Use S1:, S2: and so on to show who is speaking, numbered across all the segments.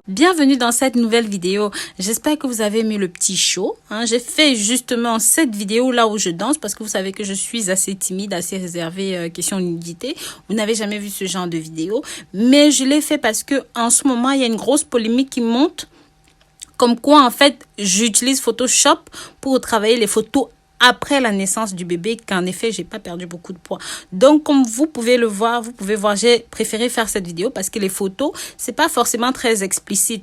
S1: Bienvenue dans cette nouvelle vidéo. J'espère que vous avez aimé le petit show. J'ai fait justement cette vidéo là où je danse parce que vous savez que je suis assez timide, assez réservée question nudité. Vous n'avez jamais vu ce genre de vidéo. Mais je l'ai fait parce que en ce moment, il y a une grosse polémique qui monte. Comme quoi, en fait, j'utilise Photoshop pour travailler les photos après la naissance du bébé, qu'en effet, j'ai pas perdu beaucoup de poids. Donc, comme vous pouvez le voir, j'ai préféré faire cette vidéo parce que les photos, c'est pas forcément très explicite.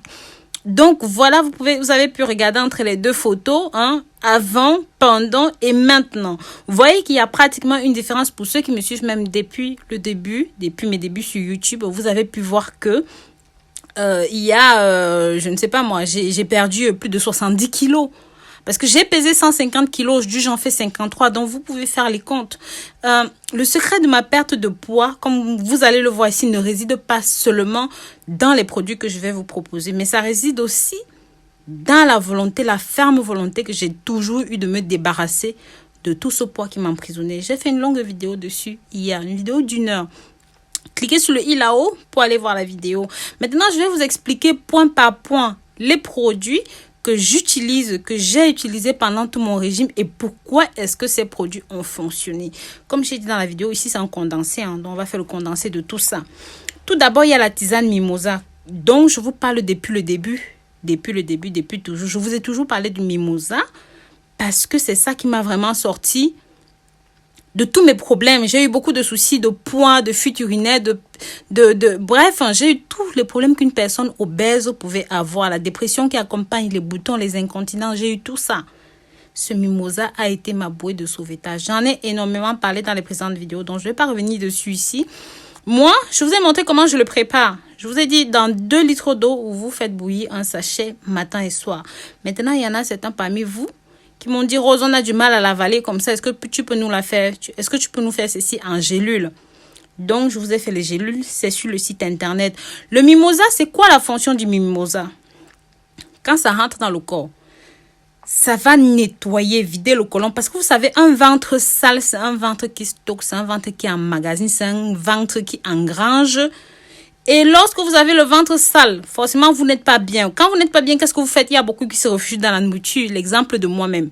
S1: Donc, voilà, vous avez pu regarder entre les deux photos, avant, pendant et maintenant. Vous voyez qu'il y a pratiquement une différence pour ceux qui me suivent même depuis le début, depuis mes débuts sur YouTube. Vous avez pu voir que il y a, je ne sais pas moi, j'ai perdu plus de 70 kilos. Parce que j'ai pesé 150 kilos, aujourd'hui j'en fais 53, donc vous pouvez faire les comptes. Le secret de ma perte de poids, comme vous allez le voir ici, ne réside pas seulement dans les produits que je vais vous proposer, mais ça réside aussi dans la volonté, la ferme volonté que j'ai toujours eu de me débarrasser de tout ce poids qui m'emprisonnait. J'ai fait une longue vidéo dessus hier, une vidéo d'1 heure. Cliquez sur le i là-haut pour aller voir la vidéo. Maintenant, je vais vous expliquer point par point les produits que j'utilise, que j'ai utilisé pendant tout mon régime et pourquoi est-ce que ces produits ont fonctionné. Comme j'ai dit dans la vidéo, ici c'est un condensé, donc on va faire le condensé de tout ça. Tout d'abord, il y a la tisane mimosa, dont je vous parle depuis le début, depuis toujours. Je vous ai toujours parlé du mimosa parce que c'est ça qui m'a vraiment sorti de tous mes problèmes. J'ai eu beaucoup de soucis de poids, de fuite urinaire, bref, j'ai eu tous les problèmes qu'une personne obèse pouvait avoir. La dépression qui accompagne les boutons, les incontinences, j'ai eu tout ça. Ce mimosa a été ma bouée de sauvetage. J'en ai énormément parlé dans les précédentes vidéos, donc je ne vais pas revenir dessus ici. Moi, je vous ai montré comment je le prépare. Je vous ai dit dans 2 litres d'eau où vous faites bouillir un sachet matin et soir. Maintenant, il y en a certains parmi vous qui m'ont dit, Rose, on a du mal à l'avaler comme ça. Est-ce que tu peux nous la faire? Est-ce que tu peux nous faire ceci en gélule? Donc, je vous ai fait les gélules. C'est sur le site internet. Le mimosa, c'est quoi la fonction du mimosa? Quand ça rentre dans le corps, ça va nettoyer, vider le côlon. Parce que vous savez, un ventre sale, c'est un ventre qui stocke, c'est un ventre qui emmagasine, c'est un ventre qui engrange. Et lorsque vous avez le ventre sale, forcément, vous n'êtes pas bien. Quand vous n'êtes pas bien, qu'est-ce que vous faites? Il y a beaucoup qui se réfugient dans la nourriture. L'exemple de moi-même.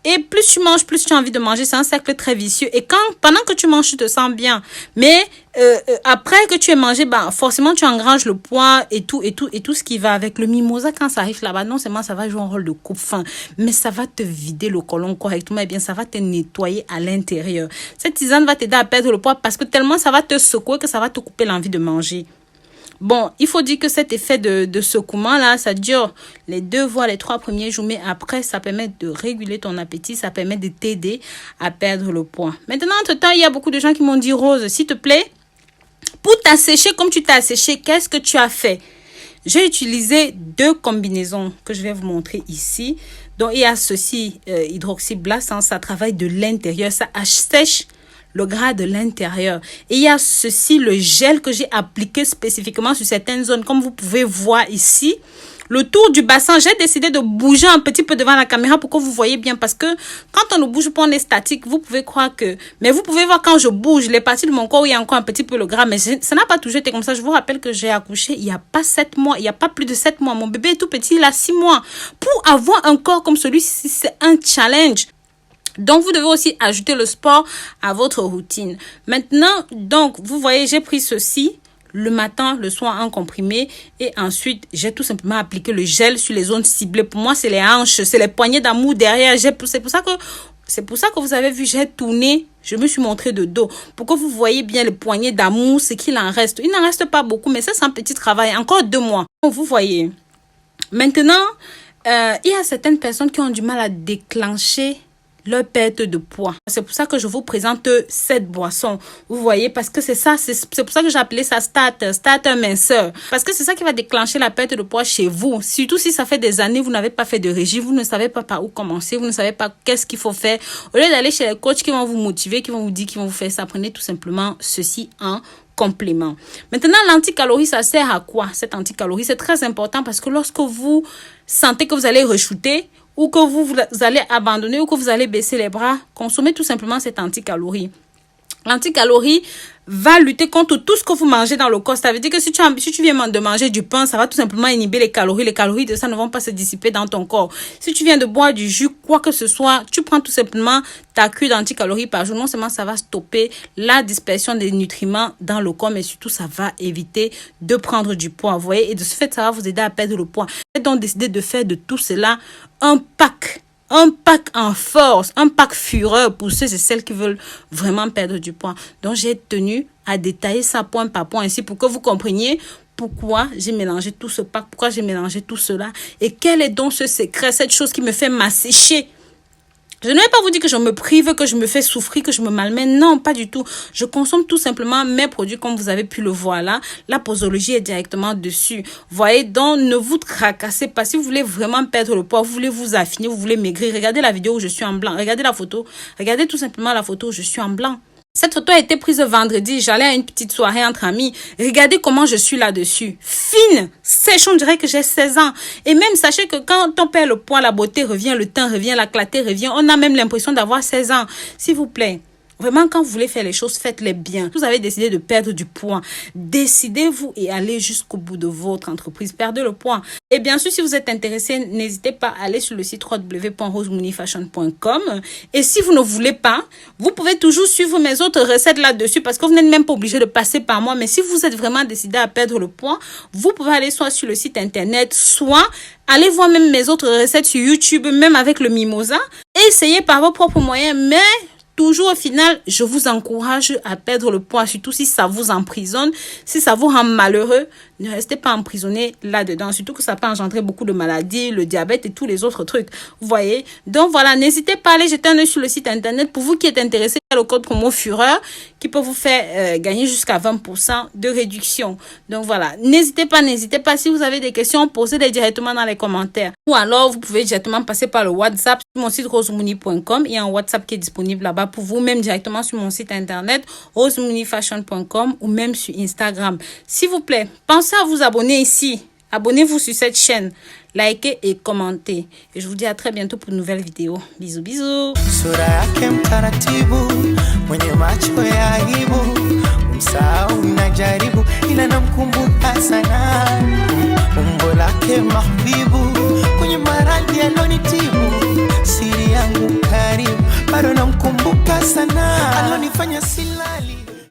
S1: Et plus tu manges, plus tu as envie de manger. C'est un cercle très vicieux. Et pendant que tu manges, tu te sens bien. Mais après que tu aies mangé, forcément, tu engranges le poids et tout ce qui va avec. Le mimosa, quand ça arrive là-bas, non seulement ça va jouer un rôle de coupe-faim, mais ça va te vider le côlon correctement. Et bien, ça va te nettoyer à l'intérieur. Cette tisane va t'aider à perdre le poids parce que tellement ça va te secouer que ça va te couper l'envie de manger. Bon, il faut dire que cet effet de secouement-là, ça dure les 2 voire les 3 premiers jours, mais après, ça permet de réguler ton appétit, ça permet de t'aider à perdre le poids. Maintenant, entre-temps, il y a beaucoup de gens qui m'ont dit, Rose, s'il te plaît, pour t'assécher comme tu t'es asséché, qu'est-ce que tu as fait? J'ai utilisé 2 combinaisons que je vais vous montrer ici. Donc, il y a ceci, hydroxyblast, ça travaille de l'intérieur, ça assèche le gras de l'intérieur. Et il y a ceci, le gel que j'ai appliqué spécifiquement sur certaines zones. Comme vous pouvez voir ici, le tour du bassin, j'ai décidé de bouger un petit peu devant la caméra pour que vous voyez bien. Parce que quand on ne bouge pas, on est statique. Vous pouvez croire que... Mais vous pouvez voir quand je bouge, les parties de mon corps où il y a encore un petit peu le gras. Mais ça n'a pas toujours été comme ça. Je vous rappelle que j'ai accouché il n'y a pas 7 mois. Il n'y a pas plus de 7 mois. Mon bébé est tout petit, il a 6 mois. Pour avoir un corps comme celui-ci, c'est un challenge. Donc, vous devez aussi ajouter le sport à votre routine. Maintenant, donc, vous voyez, j'ai pris ceci le matin, le soir en comprimé. Et ensuite, j'ai tout simplement appliqué le gel sur les zones ciblées. Pour moi, c'est les hanches, c'est les poignées d'amour derrière. C'est pour ça que vous avez vu, j'ai tourné. Je me suis montré de dos pour que vous voyez bien les poignées d'amour, ce qu'il en reste. Il n'en reste pas beaucoup, mais ça, c'est un petit travail. Encore 2 mois. Donc, vous voyez. Maintenant, il y a certaines personnes qui ont du mal à déclencher leur perte de poids. C'est pour ça que je vous présente cette boisson. Vous voyez, parce que c'est ça, c'est pour ça que j'ai appelé ça starter minceur. Parce que c'est ça qui va déclencher la perte de poids chez vous. Surtout si ça fait des années, vous n'avez pas fait de régime, vous ne savez pas par où commencer, vous ne savez pas qu'est-ce qu'il faut faire. Au lieu d'aller chez les coachs qui vont vous motiver, qui vont vous dire, qui vont vous faire ça, prenez tout simplement ceci en complément. Maintenant, l'anticalorie, ça sert à quoi? Cette anticalorie, c'est très important parce que lorsque vous sentez que vous allez re-shooter, ou que vous allez abandonner, ou que vous allez baisser les bras, consommez tout simplement cette anticalorie. L'anticalorie va lutter contre tout ce que vous mangez dans le corps. Ça veut dire que si tu viens de manger du pain, ça va tout simplement inhiber les calories. Les calories de ça ne vont pas se dissiper dans ton corps. Si tu viens de boire du jus, quoi que ce soit, tu prends tout simplement ta cure d'anticalories par jour. Non seulement ça va stopper la dispersion des nutriments dans le corps, mais surtout ça va éviter de prendre du poids. Vous voyez, et de ce fait, ça va vous aider à perdre le poids. Et donc décider de faire de tout cela un pack en force, un pack fureur pour ceux et celles qui veulent vraiment perdre du poids. Donc, j'ai tenu à détailler ça point par point ici pour que vous compreniez pourquoi j'ai mélangé tout ce pack, pourquoi j'ai mélangé tout cela et quel est donc ce secret, cette chose qui me fait m'assécher. Je ne vais pas vous dire que je me prive, que je me fais souffrir, que je me malmène. Non, pas du tout. Je consomme tout simplement mes produits comme vous avez pu le voir là. La posologie est directement dessus. Vous voyez, donc ne vous tracassez pas. Si vous voulez vraiment perdre le poids, vous voulez vous affiner, vous voulez maigrir, regardez la vidéo où je suis en blanc. Regardez la photo. Regardez tout simplement la photo où je suis en blanc. Cette photo a été prise vendredi. J'allais à une petite soirée entre amis. Regardez comment je suis là-dessus. Fine, sèche, on dirait que j'ai 16 ans. Et même, sachez que quand on perd le poids, la beauté revient, le teint revient, la clarté revient. On a même l'impression d'avoir 16 ans. S'il vous plaît. Vraiment, quand vous voulez faire les choses, faites-les bien. Vous avez décidé de perdre du poids. Décidez-vous et allez jusqu'au bout de votre entreprise. Perdez le poids. Et bien sûr, si vous êtes intéressé, n'hésitez pas à aller sur le site www.rosemooneyfashion.com. Et si vous ne voulez pas, vous pouvez toujours suivre mes autres recettes là-dessus parce que vous n'êtes même pas obligé de passer par moi. Mais si vous êtes vraiment décidé à perdre le poids, vous pouvez aller soit sur le site internet, soit allez voir même mes autres recettes sur YouTube, même avec le mimosa. Essayez par vos propres moyens, mais toujours au final, je vous encourage à perdre le poids, surtout si ça vous emprisonne, si ça vous rend malheureux. Ne restez pas emprisonné là-dedans, surtout que ça peut engendrer beaucoup de maladies, le diabète et tous les autres trucs. Vous voyez? Donc voilà, n'hésitez pas à aller jeter un œil sur le site internet. Pour vous qui êtes intéressé, il y a le code promo Fureur qui peut vous faire gagner jusqu'à 20% de réduction. Donc voilà, n'hésitez pas. Si vous avez des questions, posez-les directement dans les commentaires. Ou alors, vous pouvez directement passer par le WhatsApp sur mon site rosemooney.com. Il y a un WhatsApp qui est disponible là-bas pour vous, même directement sur mon site internet rosemooneyfashion.com ou même sur Instagram. S'il vous plaît, pensez à vous abonner ici. Abonnez-vous sur cette chaîne. Likez et commentez. Et je vous dis à très bientôt pour une nouvelle vidéo. Bisous, bisous.
S2: Sura yake mtaratibu, mwenye macho ya aibu, msahau najaribu, ila namkumbuka sana. Umbo lake mahbibu, kwenye maradhi alonitibu, siri yangu karibu, bado namkumbuka sana, alonifanya silali.